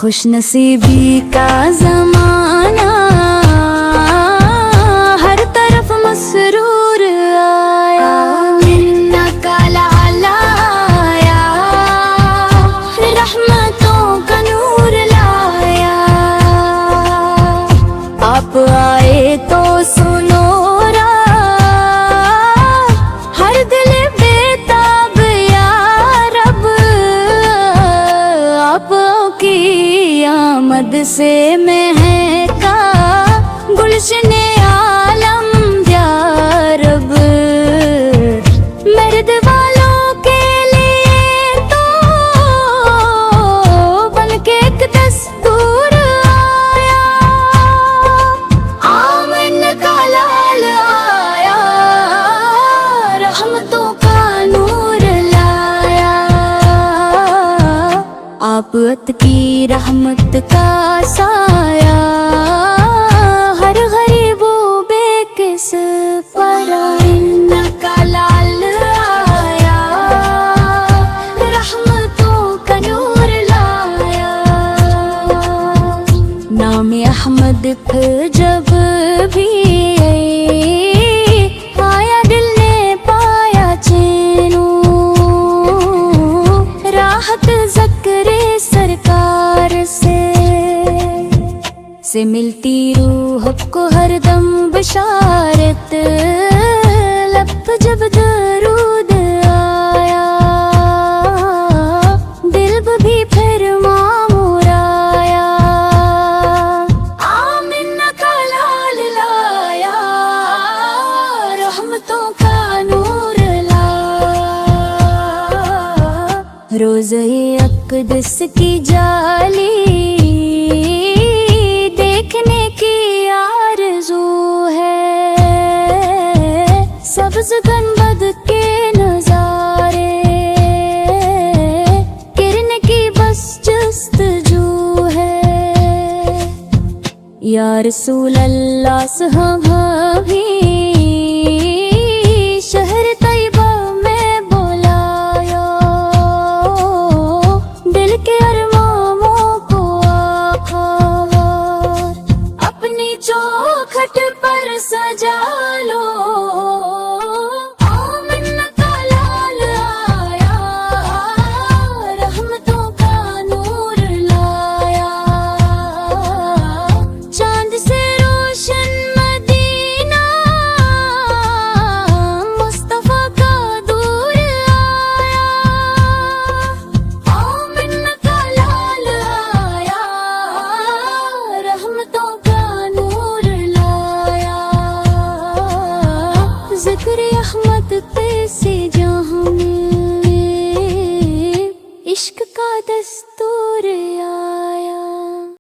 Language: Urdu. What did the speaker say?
خوش نصیبی کا زمانہ ہر طرف مسرور آیا، منا کا لالا آیا، رحمتوں کا نور لایا، آپ آئے تو سنو ہر دل بےتاب یا رب، آپ کی آمد سے مہکا گلشن عالم یا رب، مرد والوں کے لیے تو بن کے ایک دستور آیا، آمن کا لال آیا، رحمتوں کا نور لایا، آپ عط کی رحمت کا سایہ ہر غریب و بے کس پر، ان کا لال آیا، رحمتوں کا نور لایا، نام احمد پھر جب بھی آیا دل نے پایا چین، راحت ذکر سرکار سے ملتی روح کو ہر دم بشارت، لب پہ جب درود آیا، دل بھی پھر معمور آیا، آمن کا لال لایا، رحمتوں کا نور لایا، روزہ اقدس کی جالی دیکھنے کی آرزو ہے، سبز گنبد کے نظارے کرن کی بس جستجو ہے، یا رسول اللہ صحابی شہر طیبہ میں بلایا، دل کے ارمانوں کو آخر اپنی چوکھٹ پر سجا لو، آمن کا لال آیا، رحمتوں کا نور لایا، چاند سے روشن مدینہ مصطفیٰ کا دور آیا، آمن کا لال آیا، رحمتوں کا نور لایا، ذکر احمد پہ سے جہاں میں عشق کا دستور